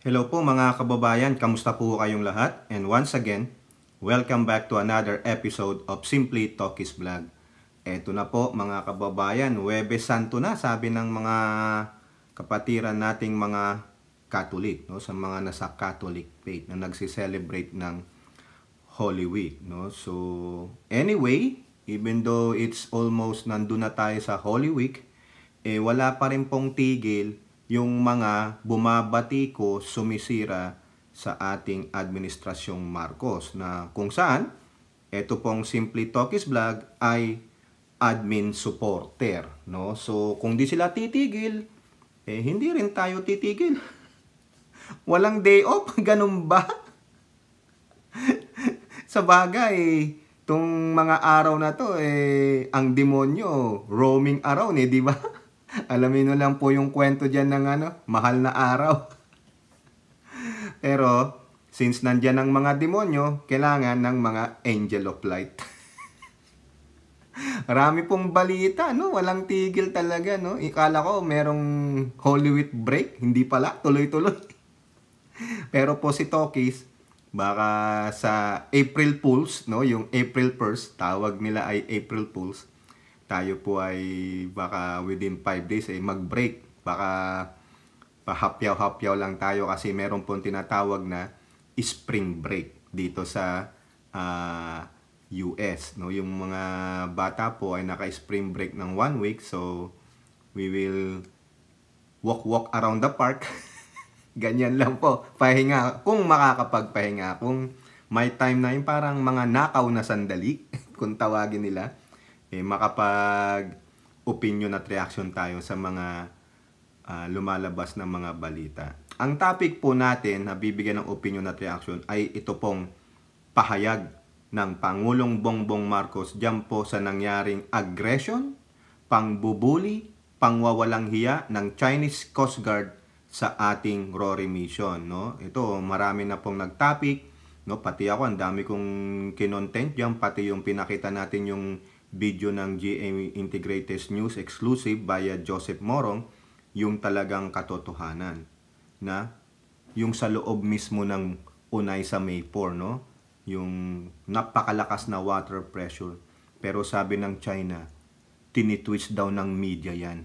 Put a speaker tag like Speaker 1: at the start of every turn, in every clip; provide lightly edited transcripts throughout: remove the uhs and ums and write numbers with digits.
Speaker 1: Hello po mga kababayan, kamusta po kayong lahat? And once again, welcome back to another episode of Simply Talkies Vlog. Eto na po mga kababayan, Huwebes Santo na, sabi ng mga kapatiran nating mga Catholic, no? Sa mga nasa Catholic faith na nagsi-celebrate ng Holy Week, no? So, anyway, even though it's almost nandun na tayo sa Holy Week, wala pa rin pong tigil yung mga bumabatiko sumisira sa ating administrasyong Marcos na kung saan ito pong Simply Talkies Vlog ay admin supporter, no? So kung di sila titigil, hindi rin tayo titigil. Walang day off, ganun ba? Sa bagay, tong mga araw na to ang demonyo roaming around di ba? Alamin nyo lang po yung kwento dyan ng mahal na araw. Pero, since nandyan ang mga demonyo, kailangan ng mga angel of light. Marami pong balita, no? Walang tigil talaga, no? Ikala ko merong Holy Week break. Hindi pala, tuloy-tuloy. Pero po si Talkies, baka sa April Fools, no? Yung April 1st, tawag nila ay April Fools. Tayo po ay baka within 5 days mag-break. Baka pahapyaw-hapyaw lang tayo kasi meron pong tinatawag na spring break dito sa US. No? Yung mga bata po ay naka-spring break ng 1 week. So, we will walk around the park. Ganyan lang po. Pahinga. Kung makakapagpahinga. Kung may time na yung parang mga nakaw na sandali, kung tawagin nila, makapag-opinion at reaction tayo sa mga lumalabas na mga balita. Ang topic po natin na bibigyan ng opinion at reaction ay ito pong pahayag ng Pangulong Bongbong Marcos diyan po sa nangyaring aggression, pangbubuli, pangwawalang hiya ng Chinese Coast Guard sa ating Rory mission. No? Ito, marami na pong nag-topic. No? Pati ako, ang dami kong kinontent diyan, pati yung pinakita natin yung video ng GMA Integrated News exclusive via Joseph Morong, yung talagang katotohanan na yung sa loob mismo ng Unay sa Maypor, no? Yung napakalakas na water pressure. Pero sabi ng China, tinitwist daw ng media yan.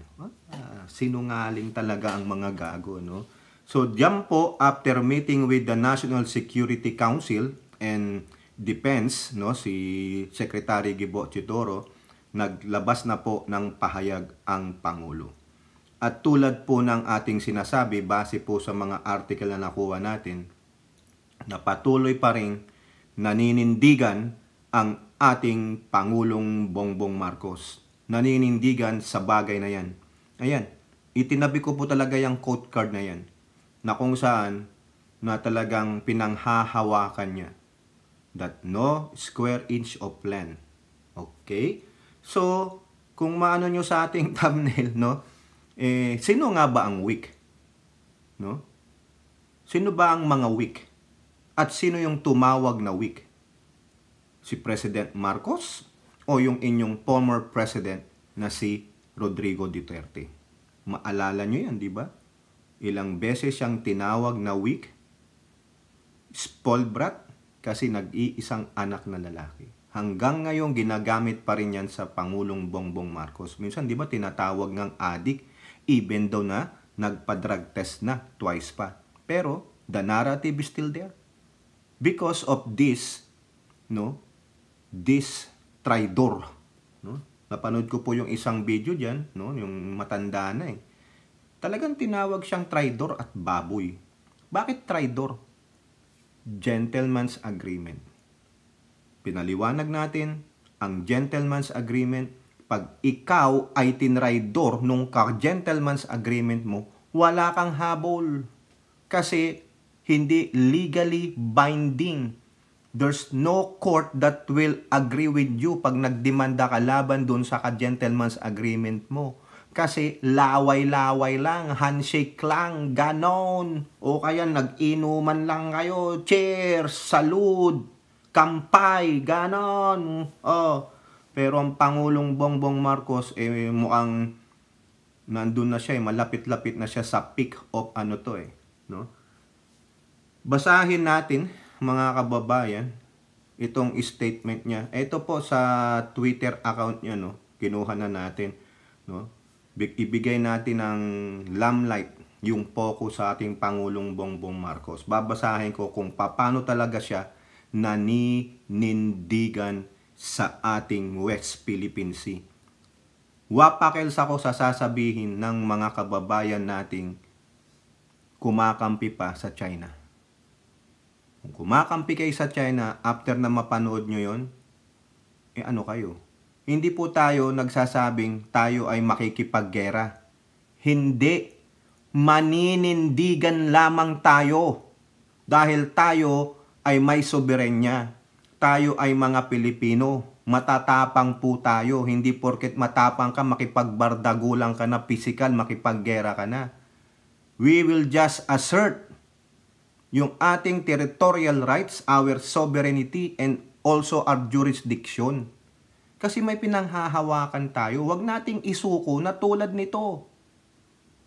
Speaker 1: Sinungaling talaga ang mga gago, no? So, diyan po, after meeting with the National Security Council and Defense, no, si Secretary Gibo Chitoro, naglabas na po ng pahayag ang Pangulo. At tulad po ng ating sinasabi, base po sa mga article na nakuha natin, na patuloy pa rin naninindigan ang ating Pangulong Bongbong Marcos. Naninindigan sa bagay na yan. Ayan, itinabi ko po talaga yung quote card na yan, na kung saan na talagang pinanghahawakan niya that no square inch of land. Okay? So, kung maano nyo sa ating thumbnail, no? Sino nga ba ang weak? No? Sino ba ang mga weak? At sino yung tumawag na weak? Si President Marcos o yung inyong former president na si Rodrigo Duterte? Maalala nyo yan, di ba? Ilang beses siyang tinawag na weak, spoiled brat, kasi nag-iisang anak na lalaki. Hanggang ngayon, ginagamit pa rin yan sa Pangulong Bongbong Marcos. Minsan, di ba, tinatawag ngang adik, even though na nagpa-drug test na twice pa. Pero, the narrative is still there. Because of this, no, this traidor, no? Napanood ko po yung isang video dyan, no, yung matanda na Talagang tinawag siyang traidor at baboy. Bakit traidor? Gentleman's agreement. Pinaliwanag natin ang gentleman's agreement. Pag ikaw ay tinraidor nung ka-gentleman's agreement mo, wala kang habol. Kasi hindi legally binding. There's no court that will agree with you pag nagdemanda ka laban dun sa ka-gentleman's agreement mo. Kasi laway-laway lang, handshake lang, ganon. O kaya nag-inuman lang kayo, cheers, salud, kampay, ganon. Pero ang Pangulong Bongbong Marcos, mukhang nandun na siya, malapit-lapit na siya sa peak of no? Basahin natin, mga kababayan, itong statement niya. Ito po sa Twitter account niya, no? Kinuha na natin, no? Ibigay natin ng limelight yung focus sa ating Pangulong Bongbong Marcos. Babasahin ko kung paano talaga siya naninindigan sa ating West Philippine Sea. Wapakels ako sa sasabihin ng mga kababayan nating kumakampi pa sa China. Kung kumakampi kayo sa China, after na mapanood nyo yon, ano kayo? Hindi po tayo nagsasabing tayo ay makikipaggera. Hindi. Maninindigan lamang tayo. Dahil tayo ay may soberenya. Tayo ay mga Pilipino. Matatapang po tayo. Hindi porket matapang ka, makipagbardagulang ka na physical, makipaggera ka na. We will just assert yung ating territorial rights, our sovereignty, and also our jurisdiction. Kasi may pinanghahawakan tayo. Huwag nating isuko na tulad nito.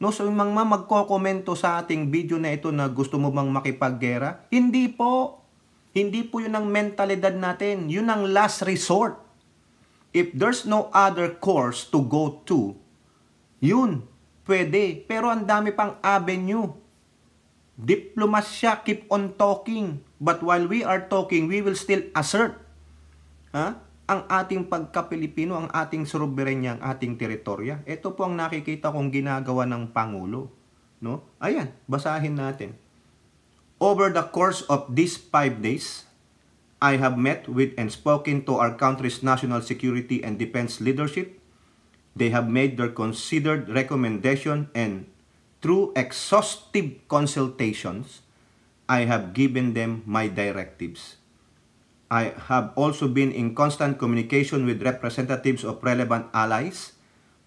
Speaker 1: No, so yung mga magkokomento sa ating video na ito na gusto mo bang makipaggera? Hindi po. Hindi po yun ang mentalidad natin. Yun ang last resort. If there's no other course to go to, yun, pwede. Pero ang dami pang avenue. Diplomasya, keep on talking. But while we are talking, we will still assert ang ating pagka-Pilipino, ang ating soberenya, ang ating teritorya. Ito po ang nakikita kong ginagawa ng Pangulo. No? Ayan, basahin natin. Over the course of these 5 days, I have met with and spoken to our country's national security and defense leadership. They have made their considered recommendation, and through exhaustive consultations, I have given them my directives. I have also been in constant communication with representatives of relevant allies,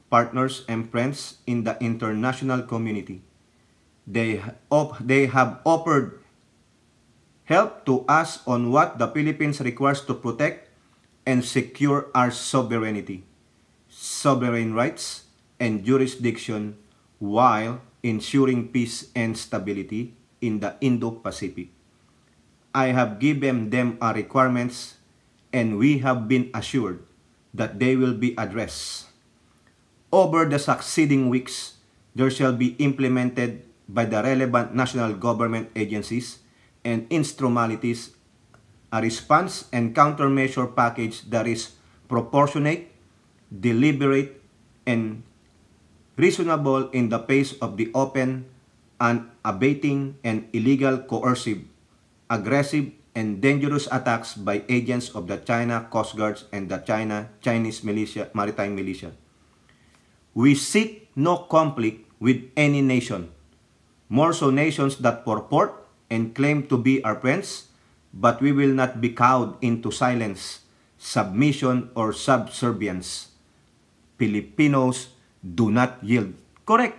Speaker 1: partners, and friends in the international community. They have offered help to us on what the Philippines requires to protect and secure our sovereignty, sovereign rights, and jurisdiction while ensuring peace and stability in the Indo-Pacific. I have given them our requirements, and we have been assured that they will be addressed. Over the succeeding weeks, there shall be implemented by the relevant national government agencies and instrumentalities a response and countermeasure package that is proportionate, deliberate, and reasonable in the face of the open, unabating, and illegal, coercive, aggressive, and dangerous attacks by agents of the China Coast Guards and the Chinese Maritime Militia. We seek no conflict with any nation, more so nations that purport and claim to be our friends, but we will not be cowed into silence, submission, or subservience. Filipinos do not yield. Correct.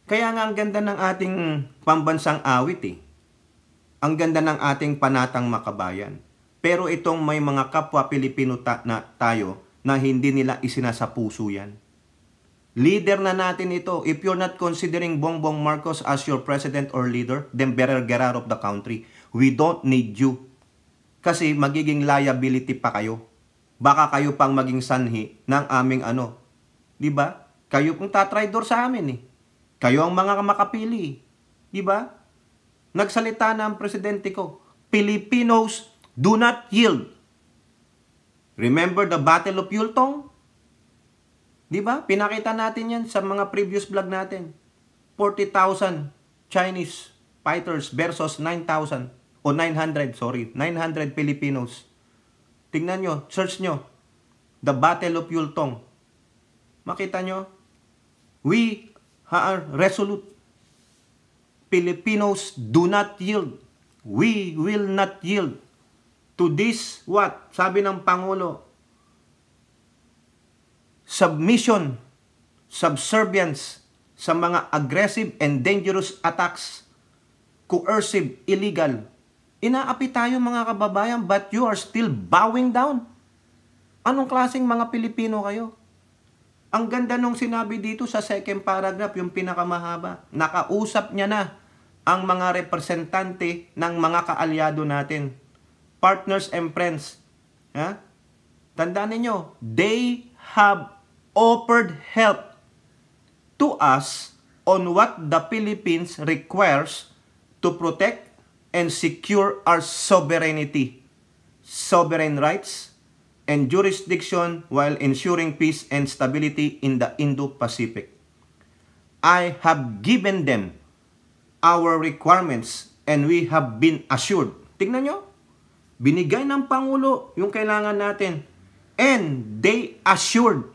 Speaker 1: Kaya nga ang ganda ng ating pambansang awit eh. Ang ganda ng ating panatang makabayan. Pero itong may mga kapwa Pilipino na tayo na hindi nila isinasapuso yan. Leader na natin ito. If you're not considering Bongbong Marcos as your president or leader, then better get out of the country. We don't need you. Kasi magiging liability pa kayo. Baka kayo pang maging sanhi ng aming Diba? Kayo pong tatraidor sa amin eh. Kayo ang mga makapili. Diba? Nagsalita na ang presidente ko, Filipinos do not yield. Remember the Battle of Yultong? Diba? Pinakita natin yan sa mga previous vlog natin. 40,000 Chinese fighters versus 900 Filipinos. Tingnan nyo, search nyo, the Battle of Yultong. Makita nyo, we are resolute. Filipinos do not yield. We will not yield to this, what? Sabi ng Pangulo, submission, subservience sa mga aggressive and dangerous attacks, coercive, illegal. Inaapi tayo mga kababayan, but you are still bowing down. Anong klaseng mga Pilipino kayo? Ang ganda nung sinabi dito sa second paragraph, yung pinakamahaba. Nakausap niya na ang mga representante ng mga kaalyado natin, partners and friends. Ha? Tandaan ninyo, they have offered help to us on what the Philippines requires to protect and secure our sovereignty, sovereign rights, and jurisdiction while ensuring peace and stability in the Indo-Pacific. I have given them our requirements and we have been assured. Tingnan nyo, binigay ng Pangulo yung kailangan natin. And they assured.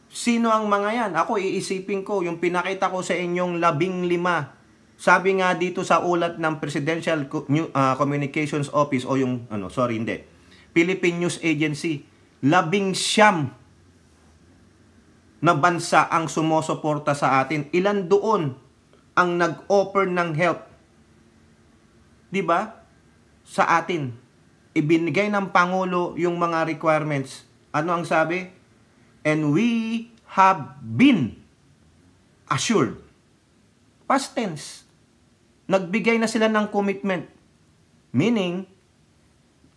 Speaker 1: Sino ang mga yan? Ako iisipin ko, yung pinakita ko sa inyong 15. Sabi nga dito sa ulat ng Presidential Communications Office o yung, Philippine News Agency, 19 na bansa ang sumusuporta sa atin. Ilan doon ang nag-offer ng help? Diba? Sa atin. Ibinigay ng Pangulo yung mga requirements. Ano ang sabi? And we have been assured. Past tense. Nagbigay na sila ng commitment. Meaning,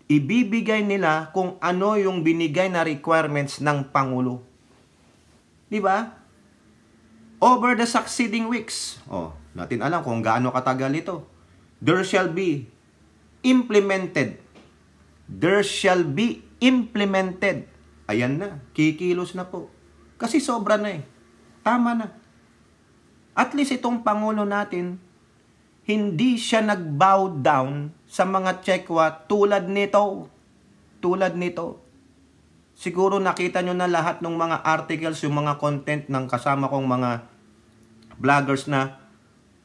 Speaker 1: ibibigay nila kung ano yung binigay na requirements ng Pangulo. Diba? Over the succeeding weeks, natin alam kung gaano katagal ito, there shall be implemented. There shall be implemented. Ayan na, kikilos na po. Kasi sobra na eh. Tama na. At least itong Pangulo natin, hindi siya nag-bow down sa mga Chekwa tulad nito. Siguro nakita nyo na lahat ng mga articles, yung mga content ng kasama kong mga vloggers na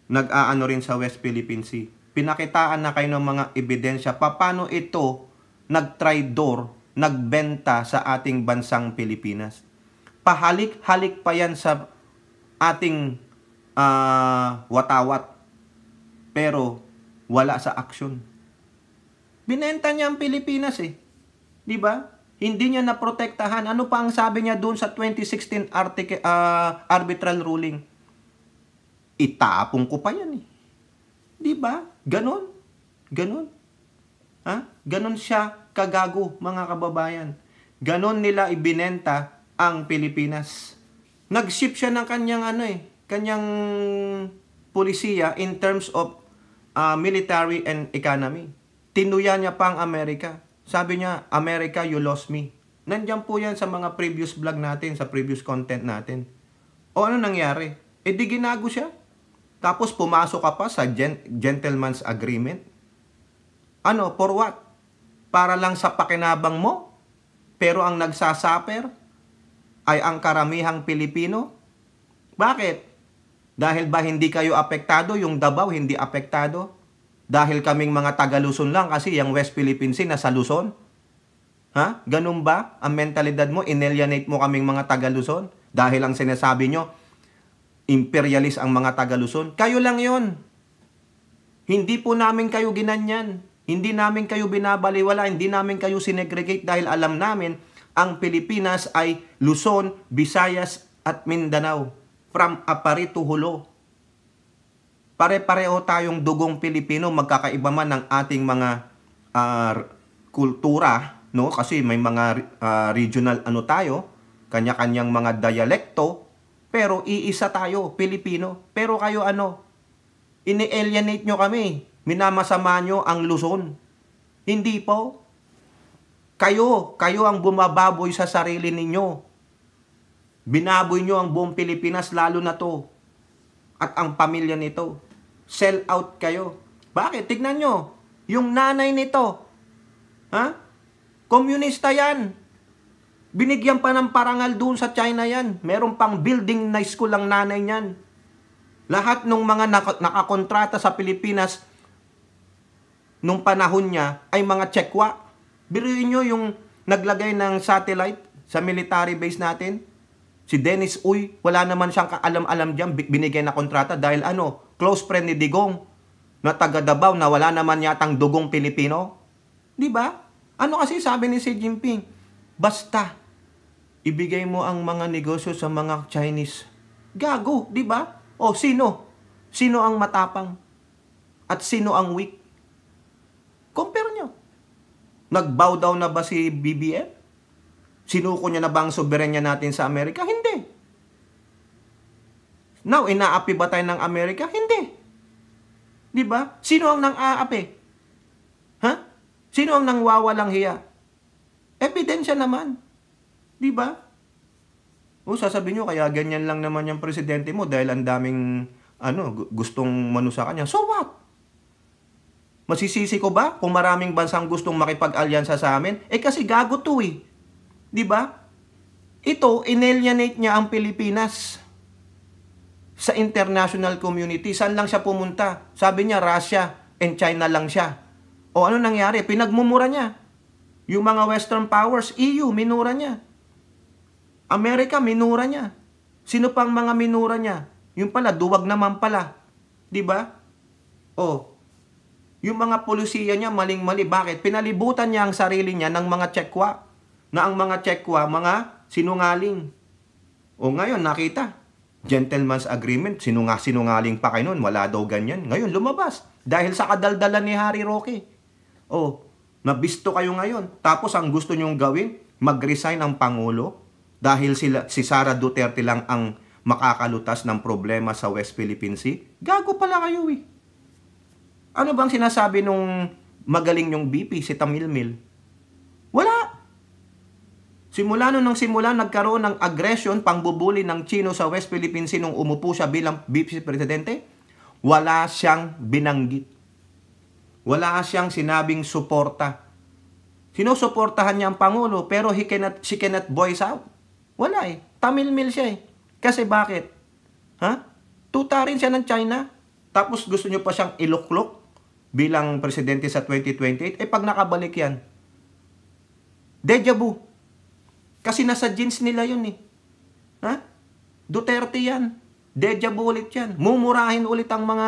Speaker 1: nag-aano rin sa West Philippine Sea. Pinakitaan na kayo ng mga ebidensya paano ito nag-traitor, nagbenta sa ating bansang Pilipinas. Pahalik-halik pa yan sa ating watawat. Pero wala sa aksyon. Binenta niya ang Pilipinas eh. Di ba? Hindi niya naprotektahan. Ano pa ang sabi niya doon sa 2016 arbitral ruling? Itapong ko pa yan eh. Di ba? Ganon. Ha? Ganon siya kagago, mga kababayan. Ganon nila ibinenta ang Pilipinas. Nag-ship siya ng kanyang polisiya in terms of military and economy. Tinuya niya pa ang Amerika. Sabi niya, America, you lost me. Nandiyan po yan sa mga previous vlog natin, sa previous content natin. O ano nangyari? Di ginago siya. Tapos pumasok ka pa sa gentleman's agreement. Ano, for what? Para lang sa pakinabang mo? Pero ang nagsasaper ay ang karamihang Pilipino? Bakit? Dahil ba hindi kayo apektado? Yung Davao hindi apektado? Dahil kaming mga taga-Luzon lang kasi yung West Philippine Sea nasa Luzon? Ha? Ganun ba? Ang mentalidad mo, inalienate mo kaming mga taga-Luzon? Dahil ang sinasabi nyo, imperialist ang mga taga-Luzon? Kayo lang yon. Hindi po namin kayo ginanyan. Hindi namin kayo binabaliwala. Hindi namin kayo sinegregate dahil alam namin ang Pilipinas ay Luzon, Visayas at Mindanao. From Apari to Hulo. Pare-pareho tayong dugong Pilipino, magkakaiba man ng ating mga kultura, no? Kasi may mga regional tayo, kanya-kanyang mga dialekto, pero iisa tayo, Pilipino. Pero kayo ini-alienate nyo kami, minamasama nyo ang Luzon. Hindi po. Kayo ang bumababoy sa sarili ninyo. Binaboy nyo ang buong Pilipinas, lalo na to. At ang pamilya nito. Sell out kayo. Bakit? Tignan nyo. Yung nanay nito. Ha? Komunista yan. Binigyan pa ng parangal doon sa China yan. Meron pang building na school ang nanay niyan. Lahat ng mga nakakontrata sa Pilipinas nung panahon niya ay mga Chekwa. Biruin nyo yung naglagay ng satellite sa military base natin. Si Dennis Uy, wala naman siyang kaalam-alam dyan, binigay na kontrata dahil close friend ni Digong na taga Davao na wala naman yatang dugong Pilipino. Di ba? Ano kasi sabi ni Xi Jinping? Basta ibigay mo ang mga negosyo sa mga Chinese. Gago, di ba?
Speaker 2: O sino? Sino ang matapang? At sino ang weak? Compare nyo. Nag-bow down na ba si BBM? Sinuko niya na ba ang soberenya natin sa Amerika? Hindi. Now, inaapi ba tayo ng Amerika? Hindi. Di ba? Sino ang nang-aapi? Ha? Sino ang nangwawalang hiya? Ebidensya naman. Di ba? O sasabihin nyo, kaya ganyan lang naman yung presidente mo dahil ang daming gustong manu sa kanya. So what? Masisisi ko ba kung maraming bansang gustong makipag-alyansa sa amin? Kasi gago to eh. Di ba? Ito, inalienate niya ang Pilipinas sa international community. Saan lang siya pumunta? Sabi niya, Russia and China lang siya. O ano nangyari? Pinagmumura niya. Yung mga Western powers, EU, minura niya. Amerika, minura niya. Sino pang mga minura niya? Yung pala, duwag naman pala. Di ba? Yung mga polisiya niya, maling-mali. Bakit? Pinalibutan niya ang sarili niya ng mga tsekwa. Na ang mga tsekwa, mga sinungaling. Ngayon, nakita. Gentleman's agreement, sinungaling pa kayo nun. Wala daw ganyan. Ngayon, lumabas. Dahil sa kadaldalan ni Harry Roque. Nabisto kayo ngayon. Tapos, ang gusto nyong gawin, mag-resign ang Pangulo. Dahil si Sara Duterte lang ang makakalutas ng problema sa West Philippine Sea. Gago pala kayo eh. Ano bang sinasabi nung magaling yung BP, si Tamilmil? Wala. Simula nagkaroon ng aggression, pangbubuli ng Chino sa West Philippine Sea nung umupo siya bilang Vice Presidente, wala siyang binanggit. Wala siyang sinabing suporta. Sinusuportahan niya ang Pangulo, pero she cannot voice out. Wala eh. Tamilmil siya eh. Kasi bakit? Tuta rin siya ng China. Tapos gusto niyo pa siyang iluklok bilang presidente sa 2028. Pag nakabalik yan, deja vu. Kasi nasa genes nila yun eh. Duterte yan. Deja vu ulit yan. Mumurahin ulit ang mga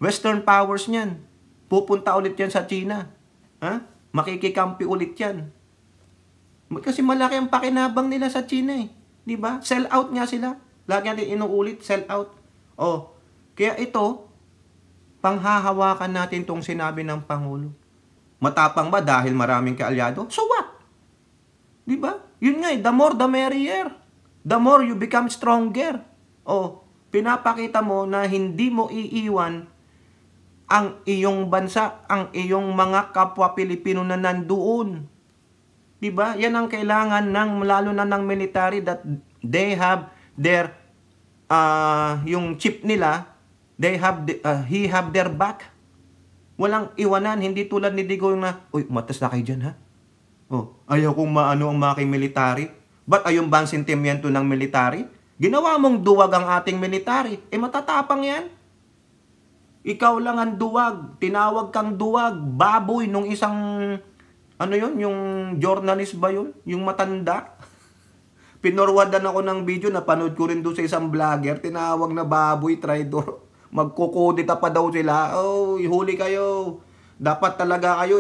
Speaker 2: Western powers niyan. Pupunta ulit yan sa China. Makikikampi ulit yan. Kasi malaki ang pakinabang nila sa China eh. Diba? Sell out nga sila. Lagi natin inuulit, sell out. Kaya ito, panghahawakan natin tong sinabi ng Pangulo. Matapang ba dahil maraming kaalyado? So what? Diba? Yun nga eh, the more the merrier. The more you become stronger. Pinapakita mo na hindi mo iiwan ang iyong bansa, ang iyong mga kapwa Pilipino na nandoon. Diba? Yan ang kailangan ng, lalo na ng military, that they have their, yung chip nila, he have their back. Walang iwanan, hindi tulad ni Digong na, matas na kayo dyan ha? Ayaw kong maano ang mga military. Ba't ayun ba ang sentimiento ng military? Ginawa mong duwag ang ating military. Matatapang yan. Ikaw lang ang duwag. Tinawag kang duwag. Baboy nung isang, yung journalist ba yun? Yung matanda. Pinorwadan ako ng video, napanood ko rin doon sa isang vlogger. Tinawag na baboy, traidor. Magkukodita pa daw sila. Huli kayo. Dapat talaga kayo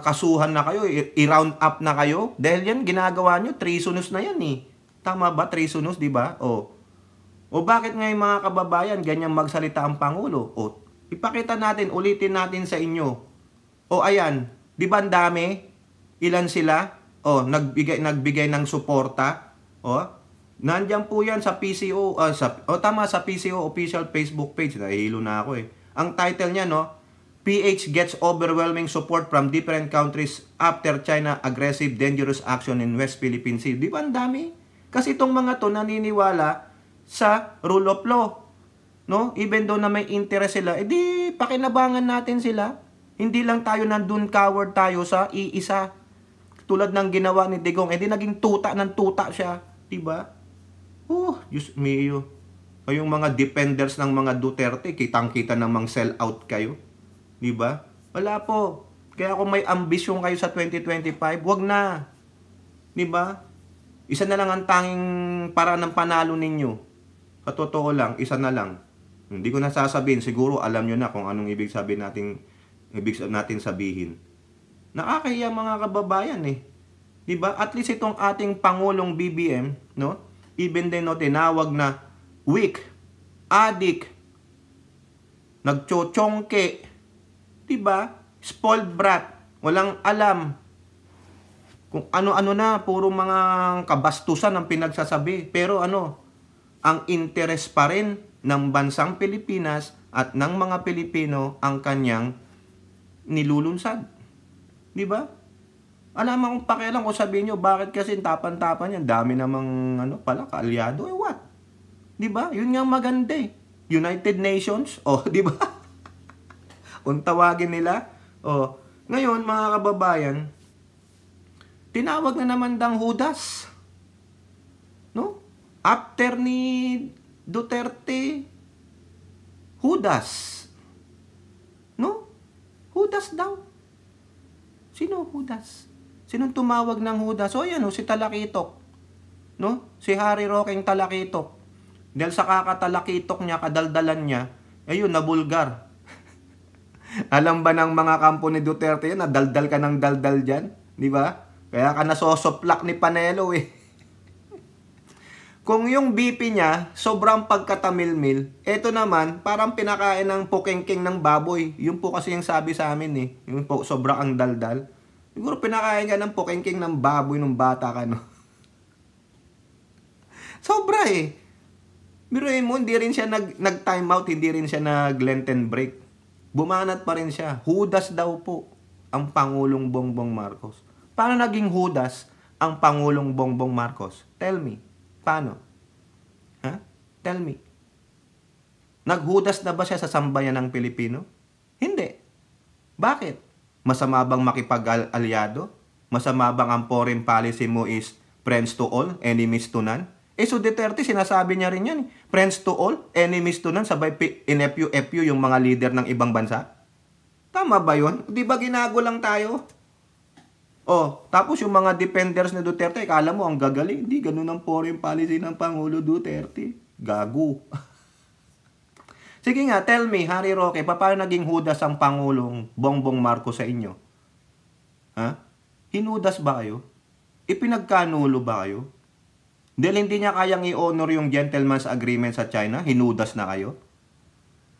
Speaker 2: kasuhan na kayo, i-round up na kayo. Dahil yan, ginagawa nyo, treasonous na yan eh. Tama ba? Treasonous, di ba? Bakit nga yung mga kababayan, ganyan magsalita ang Pangulo? Ipakita natin, ulitin natin sa inyo. Ayan, di ba ang dami? Ilan sila? Nagbigay ng suporta. Nandiyan po yan sa PCO, tama, sa PCO official Facebook page. Nahihilo na ako eh. Ang title niya, PH gets overwhelming support from different countries after China aggressive dangerous action in West Philippine Sea. Di ba ang dami? Kasi itong mga to naniniwala sa rule of law. Even though na may interest sila, di pakinabangan natin sila. Hindi lang tayo nandun coward tayo sa iisa. Tulad ng ginawa ni Digong, di naging tuta ng tuta siya. Di ba? Diyos mio. Kayong mga defenders ng mga Duterte, kitang-kita namang sell out kayo. Diba? Wala po. Kaya kung may ambisyon kayo sa 2025, wag na. Diba? Isa na lang ang tanging paraan ng panalo ninyo. Katotoo lang, isa na lang. Hindi ko na sasabihin, siguro alam nyo na kung anong ibig natin sabihin. Nakakahiya mga kababayan eh. Diba? At least itong ating Pangulong BBM, even din no, tinawag na weak, addict, nagchochongke, diba? Spoiled brat, walang alam. Kung ano-ano na, puro mga kabastusan ang pinagsasabi. Pero ang interest pa rin ng bansang Pilipinas at ng mga Pilipino ang kanyang nilulunsad. Di ba? Alam mo kung pakialam ko sabihin nyo, bakit kasi tapan-tapan yan? Dami namang pala, kaalyado. What? Di ba? Yun nga maganda eh. United Nations. Di ba? Kung tawagin nila. Ngayon, mga kababayan, tinawag na naman dang Judas. No? After ni Duterte, Judas. No? Judas daw. Sino Judas? Sinong tumawag ng Judas? Yan si Talakitok. No? Si Harry Roqueng Talakitok. Dahil sa kakatalakitok niya, kadaldalan niya, ayun, nabulgar. Alam ba ng mga kampo ni Duterte yun, nadaldal ka ng daldal dyan? Di ba? Kaya ka nasosoplak ni Panelo eh. Kung yung BP niya, sobrang pagkatamilmil, eto naman, parang pinakain ng pukengking ng baboy. Yun po kasi yung sabi sa amin eh. Yung po, sobrang ang daldal. Siguro pinakain ka ng pukengking ng baboy nung bata ka, no? Sobra eh. Biruin mo, hindi rin siya nag-time out, hindi rin siya nag-Lenten break. Bumanat pa rin siya. Judas daw po ang Pangulong Bongbong Marcos. Paano naging Judas ang Pangulong Bongbong Marcos? Tell me. Paano? Tell me. Naghudas na ba siya sa sambayan ng Pilipino? Hindi. Bakit? Masama bang makipag-alyado? Masama bang ang foreign policy mo is friends to all, enemies to none? So Duterte, sinasabi niya rin yan. Friends to all, enemies to none, sabay in-FU yung mga leader ng ibang bansa. Tama ba yun? Di ba ginago lang tayo? Tapos yung mga defenders ni Duterte, kala mo ang gagaling. Hindi, ganun ang foreign policy ng Pangulo Duterte. Gago. Sige nga, tell me, Harry Roque, paano naging Judas ang Pangulong Bongbong Marcos sa inyo? Hinudas ba kayo? Ipinagkanulo ba kayo? Dahil hindi niya kayang i-honor yung gentleman's agreement sa China, hinudas na kayo?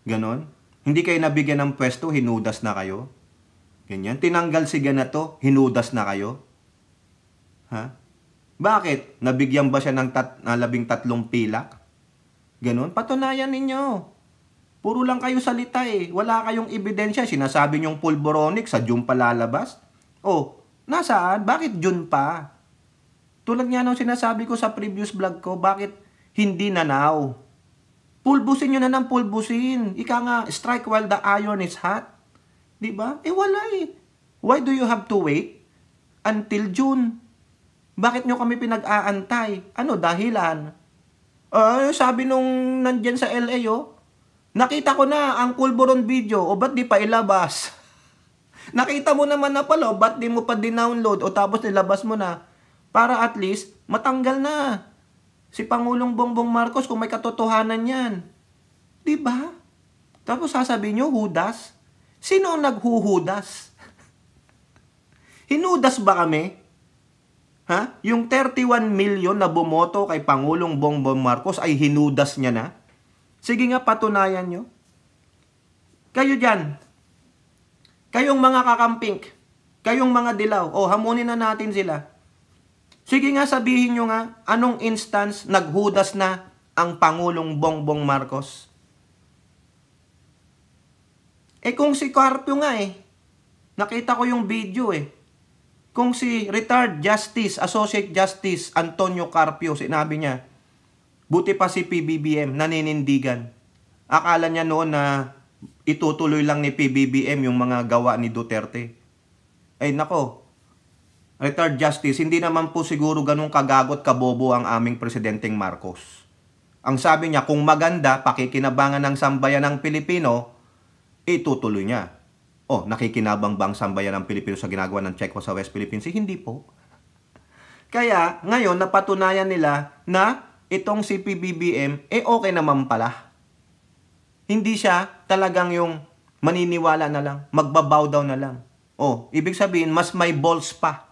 Speaker 2: Ganon? Hindi kayo nabigyan ng pwesto, hinudas na kayo? Ganyan. Tinanggal si ganato, hinudas na kayo? Bakit? Nabigyan ba siya ng 13 pilak? Ganon? Patunayan ninyo. Puro lang kayo salita eh. Wala kayong ebidensya. Sinasabi niyong pulboronic, sa June pa lalabas? Nasaan? Bakit June pa? Tulad nga nung sinasabi ko sa previous vlog ko, bakit hindi na now? Pulbusin nyo na ng pulbusin. Ika nga, strike while the iron is hot. Diba? Wala eh. Why do you have to wait until June? Bakit nyo kami pinag-aantay? Dahilan? Sabi nung nandyan sa LA, nakita ko na ang pulburon video, ba't di pa ilabas? Nakita mo naman na pala, ba't di mo pa dinownload tapos nilabas mo na? Para at least, matanggal na si Pangulong Bongbong Marcos kung may katotohanan yan. Diba? Tapos sasabihin nyo, Judas? Sino ang naghuhudas? Hinudas ba kami? Yung 31 million na bumoto kay Pangulong Bongbong Marcos ay hinudas niya na? Sige nga, patunayan nyo. Kayo dyan, kayong mga kakamping, kayong mga dilaw, hamunin na natin sila. Sige nga, sabihin nyo nga, anong instance naghudas na ang Pangulong Bongbong Marcos? Kung si Carpio nga nakita ko yung video Kung si retired Justice, Associate Justice Antonio Carpio, sinabi niya, buti pa si PBBM, naninindigan. Akala niya noon na itutuloy lang ni PBBM yung mga gawa ni Duterte. Nako, retired Justice, hindi naman po siguro ganun kagagot kabobo ang aming Presidenteng Marcos. Ang sabi niya, kung maganda, pakikinabangan ng sambayan ng Pilipino, itutuloy niya. Nakikinabang ba ang sambayan ng Pilipino sa ginagawa ng Checo sa West Philippine Sea? Hindi po. Kaya, ngayon, napatunayan nila na itong si PBBM, okay naman pala. Hindi siya talagang yung maniniwala na lang, magbabow down na lang. Ibig sabihin, mas may balls pa.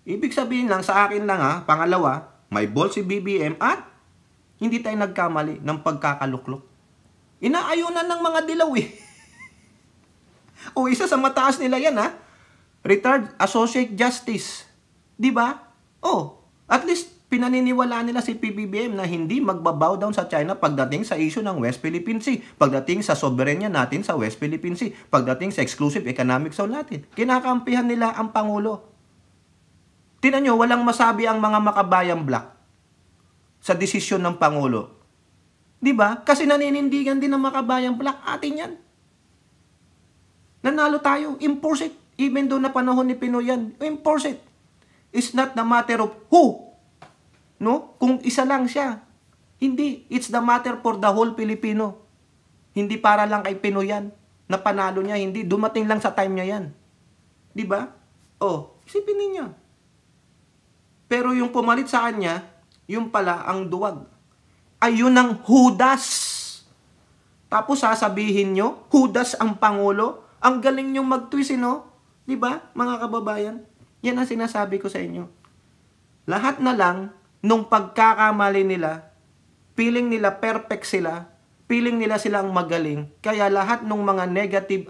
Speaker 2: Ibig sabihin lang, sa akin lang pangalawa, May ball si BBM at hindi tayo nagkamali ng pagkakaluklok. Inaayunan ng mga dilaw eh. O isa sa mataas nila yan ha. Retired Associate Justice. Di ba? At least pinaniniwalaan nila si PBBM na hindi magbabow down sa China pagdating sa issue ng West Philippine Sea, pagdating sa soberanya natin sa West Philippine Sea, pagdating sa exclusive economic zone natin. Kinakampihan nila ang Pangulo. Tingnan nyo, walang masabi ang mga makabayang black sa desisyon ng Pangulo. Di ba? Kasi naninindigan din ng makabayang black. Atin yan. Nanalo tayo. Enforce it. Even though na panahon ni Pinoy yan. Enforce it. It's not the matter of who. No? Kung isa lang siya. Hindi. It's the matter for the whole Filipino. Hindi para lang kay Pinoy yan. Na panalo niya. Hindi. Dumating lang sa time niya yan. Di ba? Isipin ninyo. Pero yung pumalit sa kanya, yung pala ang duwag. Ayun ang Judas. Tapos sasabihin nyo, Judas ang Pangulo. Ang galing nyong mag-twist, Di ba, mga kababayan? Yan ang sinasabi ko sa inyo. Lahat na lang, nung pagkakamali nila, feeling nila perfect sila, feeling nila silang magaling, kaya lahat ng mga negative,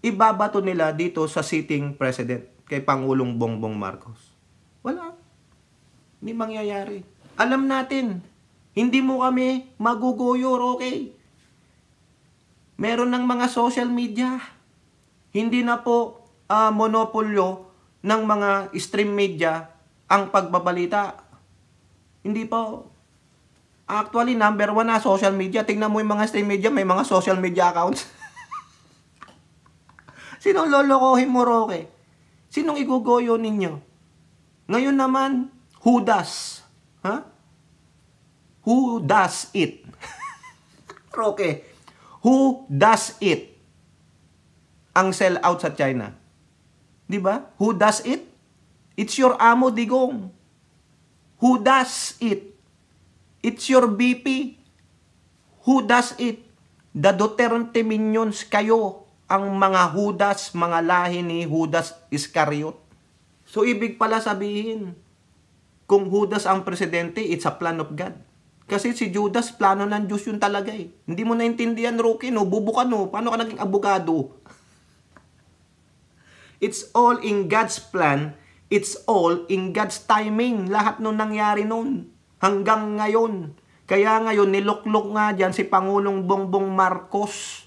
Speaker 2: ibabato nila dito sa sitting president, kay Pangulong Bongbong Marcos. Wala. Hindi mangyayari. Alam natin, hindi mo kami magugoyor, okay? Meron ng mga social media. Hindi na po monopolyo ng mga stream media ang pagbabalita. Hindi po. Actually, number 1 na social media. Tingnan mo yung mga stream media, may mga social media accounts. Sinong lolokohin mo, Roque? Sinong igugoyo ninyo? Ngayon naman, who does? Who does it? Roque, who does it? Ang sell out sa China. Di ba? Who does it? It's your amo digong. Who does it? It's your BP. Who does it? The Duterte minions kayo. Ang mga Judas, mga lahi ni Judas Iscariot. So, ibig pala sabihin, kung Judas ang presidente, it's a plan of God. Kasi si Judas, plano ng Diyos yun talaga eh. Hindi mo naintindihan, Rocky, bubo ka, paano ka naging abogado? It's all in God's plan. It's all in God's timing. Lahat nung nangyari nun. Hanggang ngayon. Kaya ngayon, niluklok nga dyan si Pangulong Bongbong Marcos.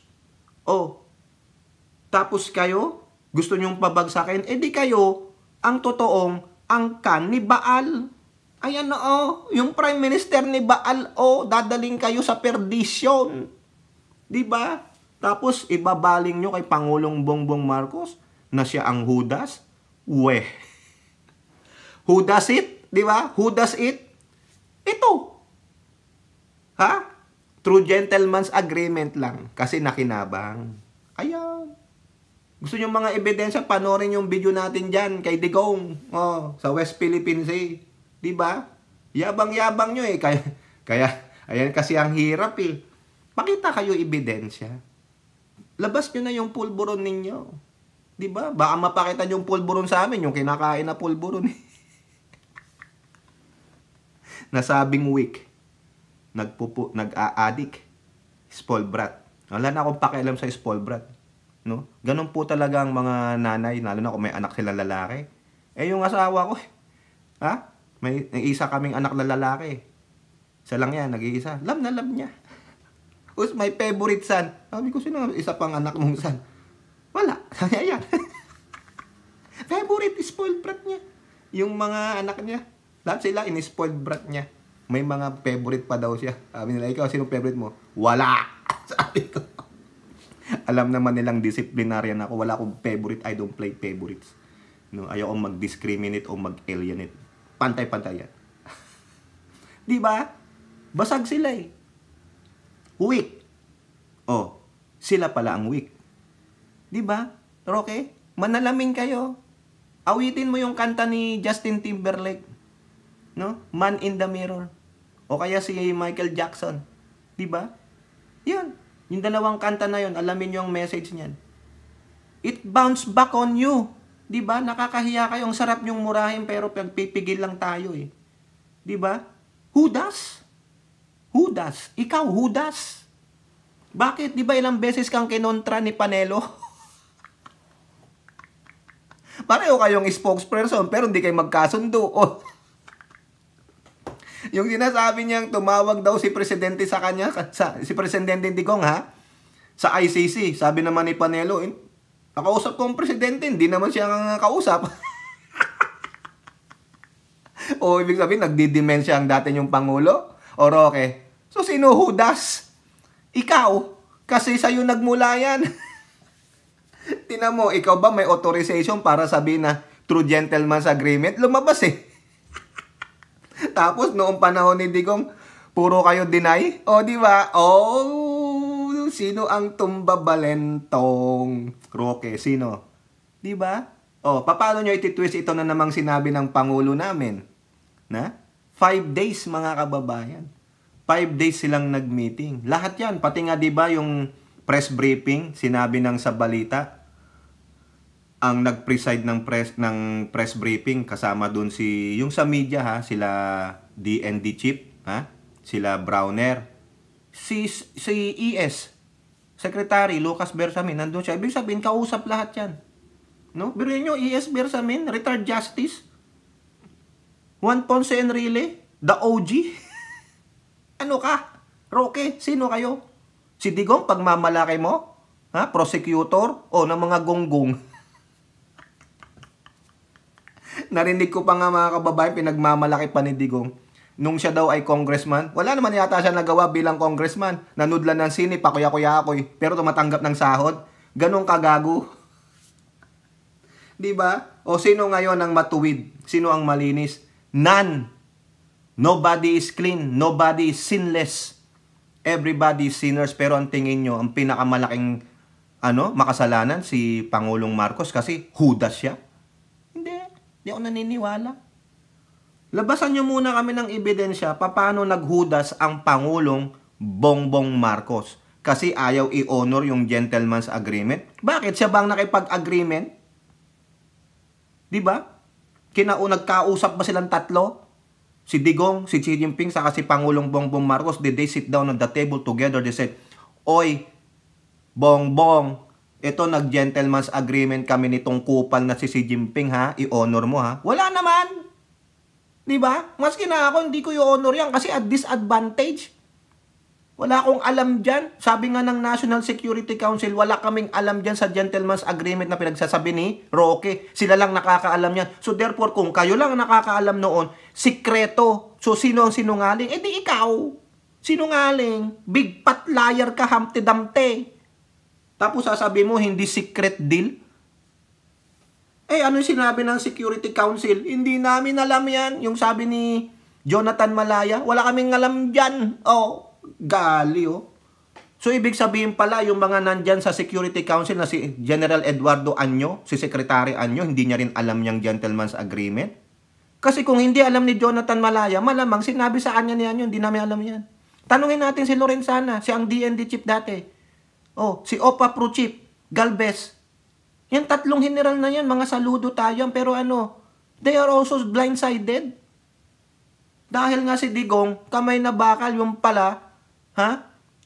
Speaker 2: Tapos kayo, gusto nyong pabagsakin, di kayo, ang totoong angkan ni Baal. Ayan yung Prime Minister ni Baal, dadaling kayo sa perdisyon. Diba? Tapos, ibabaling nyo kay Pangulong Bongbong Marcos na siya ang Judas. Who does it? Diba? Who does it? Ito. True gentleman's agreement lang. Kasi nakinabang. Ayan. Gusto nyo mga ebidensya, panoorin yung video natin dyan kay Digong, sa West Philippine Sea. Diba? Yabang-yabang nyo eh. Kaya, ayan kasi ang hirap eh. Pakita kayo ebidensya. Labas nyo na yung pulburon ninyo. Diba? Baka mapakita nyo yung pulburon sa amin, yung kinakain na pulburon eh. Nasabing week, nag-a-addict, spoiled brat. Wala na akong pakialam sa spoiled brat. No? Ganun po talaga ang mga nanay, lalo na kung may anak sila lalaki. Yung asawa ko, may isa kaming anak na lalaki. Isa lang yan, nag-iisa. Love na love niya. Who's my favorite son? Sabi ko, sino isa pang anak mong son? Wala. Yan. Favorite, spoiled brat niya. Yung mga anak niya, lahat sila in-spoiled brat niya. May mga favorite pa daw siya. Sabi nila, ikaw, sino favorite mo? Wala. Sabi ko. Alam naman nilang disciplinarian ako. Wala akong favorite. I don't play favorites. No, ayaw akong mag-discriminate o mag-alienate. Pantay-pantay yan. Diba? Basag sila eh. Weak. Sila pala ang weak. Diba? Roque, manalamin kayo. Awitin mo yung kanta ni Justin Timberlake. No? Man in the Mirror. O kaya si Michael Jackson. Diba? Yun. Yung dalawang kanta na yun, alamin nyo ang message niyan. It bounce back on you. Diba? Nakakahiya kayo. Ang sarap nyong murahin pero pagpipigil lang tayo eh. Di ba? Hudas? Hudas. Ikaw, Hudas. Bakit? Di ba ilang beses kang kinontra ni Panelo? Pareho kayong spokesperson pero hindi kayo magkasundo. Oh. Yung sinasabi niyang tumawag daw si Presidente sa kanya, si Presidente Digong ha, sa ICC. Sabi naman ni Panelo, nakausap ko ang Presidente, hindi naman siya ang kausap. O ibig sabihin, nagdidimensya ang dati yung Pangulo? O Roque? So sino Judas? Ikaw? Kasi sa'yo nagmula yan. Tingnan mo, ikaw ba may authorization para sabihin na true gentleman's agreement? Lumabas eh. Tapos noong panahon ni Digong, puro kayo deny? O di ba? Oh, sino ang tumbabalentong? Roque, sino? Di ba? O, paano nyo ititwist ito na namang sinabi ng Pangulo namin? Na? 5 days mga kababayan. 5 days silang nag-meeting. Lahat yan. Pati nga diba yung press briefing, sinabi ng sa balita, ang nag-preside ng press briefing, kasama dun yung sa media ha, sila DND Chief, ha? Sila Browner, si ES, Secretary Lucas Bersamin, nandun siya. Ibig sabihin, kausap lahat yan. No? Biruin nyo, ES Bersamin, retired justice, Juan Ponce Enrile, the OG. Ano ka? Roque, sino kayo? Si Digong, pagmamalaki mo? Ha? Prosecutor? O ng mga gonggong? Narinig ko pa nga mga kababayan, pinagmamalaki pa ni Digong. Nung siya daw ay congressman, wala naman yata siya nagawa bilang congressman. Nanudlan ng sini, pakuya-kuya-akoy, pero tumatanggap ng sahod. Ganong kagago. Diba? O sino ngayon ang matuwid? Sino ang malinis? None. Nobody is clean. Nobody is sinless. Everybody is sinners. Pero ang tingin nyo, ang pinakamalaking makasalanan si Pangulong Marcos kasi Judas siya. Hindi ako naniniwala. Labasan nyo muna kami ng ebidensya paano naghudas ang Pangulong Bongbong Marcos. Kasi ayaw i-honor yung gentleman's agreement. Bakit? Siya bang nakipag-agreement? Diba? Nagkausap ba silang tatlo? Si Digong, si Xi Jinping, saka si Pangulong Bongbong Marcos, did they sit down on the table together? They said, Oy, Bongbong, ito nag-gentleman's agreement kami nitong kupal na si Xi Jinping ha, i-honor mo ha. Wala naman. Diba? Maski na ako, hindi ko i-honor yan kasi at disadvantage. Wala akong alam dyan. Sabi nga ng National Security Council, wala kaming alam dyan sa gentleman's agreement na pinagsasabi ni Roque. Sila lang nakakaalam yan. So therefore, kung kayo lang nakakaalam noon, sikreto. So sino ang sinungaling? Eh di ikaw. Sinungaling. Big fat liar ka, Humpty Dumpty. Tapos sasabi mo, hindi secret deal? Eh, ano yung sinabi ng Security Council? Hindi namin alam yan. Yung sabi ni Jonathan Malaya, wala kaming alam dyan. Oh, gali oh. So, ibig sabihin pala, yung mga nandyan sa Security Council na si General Eduardo Anyo, si Secretary Anyo, hindi niya rin alam yung gentleman's agreement. Kasi kung hindi alam ni Jonathan Malaya, malamang sinabi sa kanya niya yun, hindi namin alam yan. Tanungin natin si Lorenzana, si ang DND Chief dati. Oh, si OPA Pro Chief, Galvez. Yan tatlong general na yan, mga saludo tayo. Pero they are also blindsided. Dahil nga si Digong, kamay na bakal, yung pala,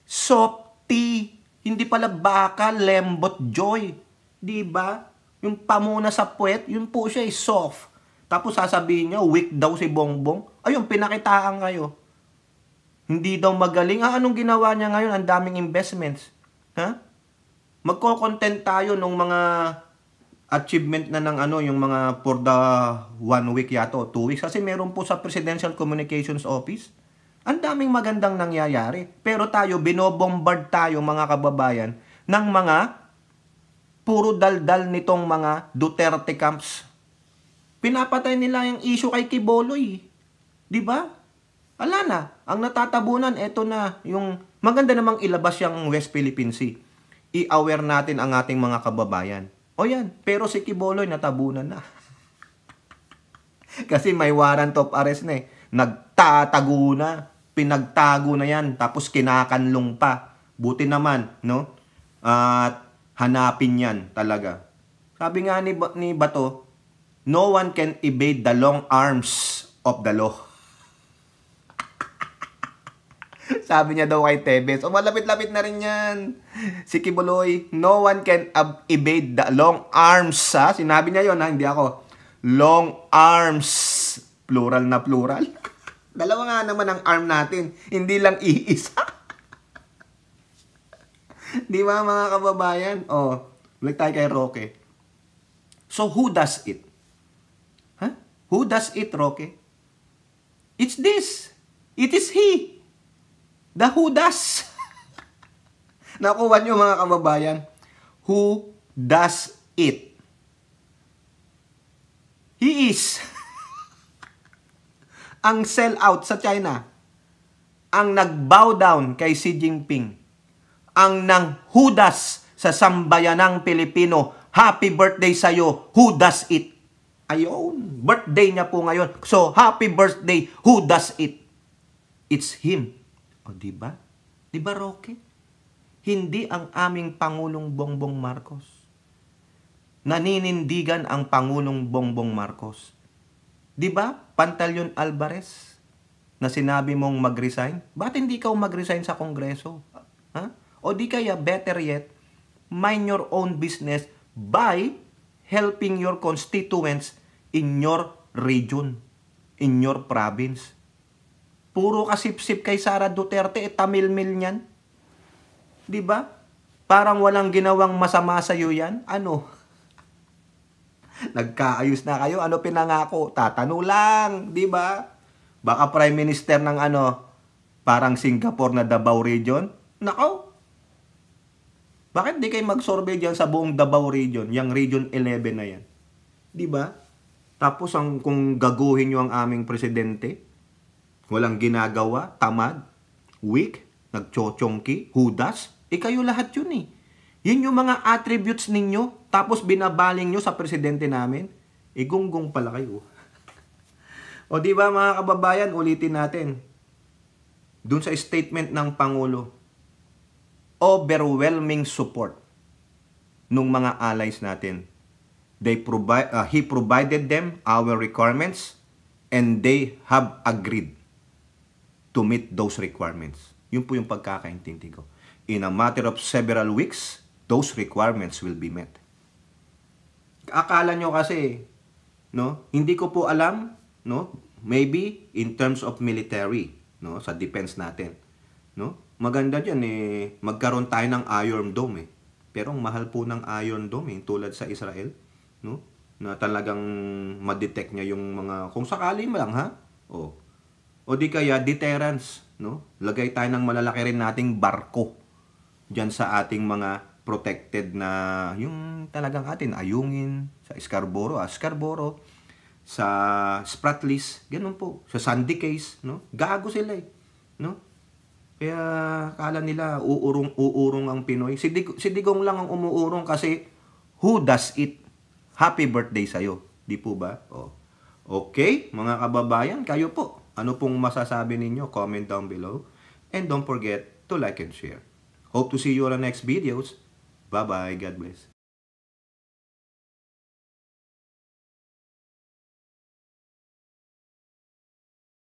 Speaker 2: softy. Hindi pala bakal, lembot joy. Diba? Yung pamuna sa puwet, yun po siya soft. Tapos sasabihin niya, weak daw si Bongbong. Ayun, pinakitaan kayo. Hindi daw magaling. Anong ginawa niya ngayon? Ang daming investments. Magko-content tayo nung mga achievement na ng yung mga for the 1 week yata o 2 weeks. Kasi meron po sa Presidential Communications Office. Ang daming magandang nangyayari. Pero tayo, binobombard tayo mga kababayan ng mga puro daldal nitong mga Duterte camps. Pinapatay nila yung issue kay Quiboloy. Diba? Ala na. Ang natatabunan, eto na. Yung maganda namang ilabas yung West Philippine Sea. I-aware natin ang ating mga kababayan. O yan, pero si Quiboloy natabunan na. Kasi may warrant of arrest na eh. Nagtatago na. Pinagtago na yan. Tapos kinakanlong pa. Buti naman, no? At hanapin yan talaga. Sabi nga ni Bato, no one can evade the long arms of the law. Sabi niya daw kay Tevez, malapit-lapit na rin yan. Si Kibuloy, no one can evade the long arms, ha? Sinabi niya yon, ha? Hindi ako. Long arms. Plural na plural. Dalawa nga naman ang arm natin. Hindi lang iisa. Di ba, mga kababayan? Balik tayo kay Roque. So, who does it? Huh? Who does it, Roque? It's this. It is he. The who does. Nakuha nyo, mga kababayan. Who does it? He is. Ang sell out sa China. Ang nag-bow down kay Xi Jinping. Ang nang hudas sa sambayanang Pilipino. Happy birthday sa'yo. Who does it? Ayun. Birthday niya po ngayon. So, happy birthday. Who does it? It's him. O, diba? Diba, Roque? Hindi ang aming Pangulong Bongbong Marcos. Naninindigan ang Pangulong Bongbong Marcos. Diba? Pantaleon Alvarez na sinabi mong mag-resign. Ba't hindi ka mag-resign sa Kongreso? Ha? O di kaya, better yet, mind your own business by helping your constituents in your region, in your province. Puro kasip-sip kay Sara Duterte, tamil-mil niyan. Diba? Parang walang ginawang masama sa'yo yan. Ano? Nagkaayos na kayo. Ano pinangako? Tatano lang. Diba? Baka Prime Minister ng parang Singapore na Davao Region. Nako. Bakit di kayo mag-survey dyan sa buong Davao Region? Yung Region 11 na yan. Diba? Tapos kung gaguhin nyo ang aming presidente, walang ginagawa, tamad, weak, nagchochongki, hudas, kayo lahat yun eh. Yun yung mga attributes ninyo, tapos binabaling nyo sa presidente namin, gunggong pala kayo. O diba mga kababayan, ulitin natin. Dun sa statement ng Pangulo, overwhelming support nung mga allies natin. He provided them our requirements and they have agreed to meet those requirements. Yun po yung pagkakaintindi ko. In a matter of several weeks, those requirements will be met. Akala nyo kasi, no, hindi ko po alam, no, maybe in terms of military, no, sa defense natin, no, maganda dyan magkaroon tayo ng Iron Dome Pero ang mahal po ng Iron Dome tulad sa Israel, no? Na talagang ma-detect niya yung mga, kung sakali mo lang o di kaya deterrence, no? Lagay tayo ng malalaki rin nating barko diyan sa ating mga protected na yung talagang atin ayungin sa Scarborough, sa Spratlys, ganun po, sa Sandy Case, no? Gago sila no? Kaya kala nila uurong ang Pinoy. Si Digong lang ang umuurong kasi who does it? Happy birthday sa'yo. Di po ba? Okay, mga kababayan, kayo po. Ano pong masasabi ninyo? Comment down below. And don't forget to like and share. Hope to see you on the next videos. Bye-bye. God bless.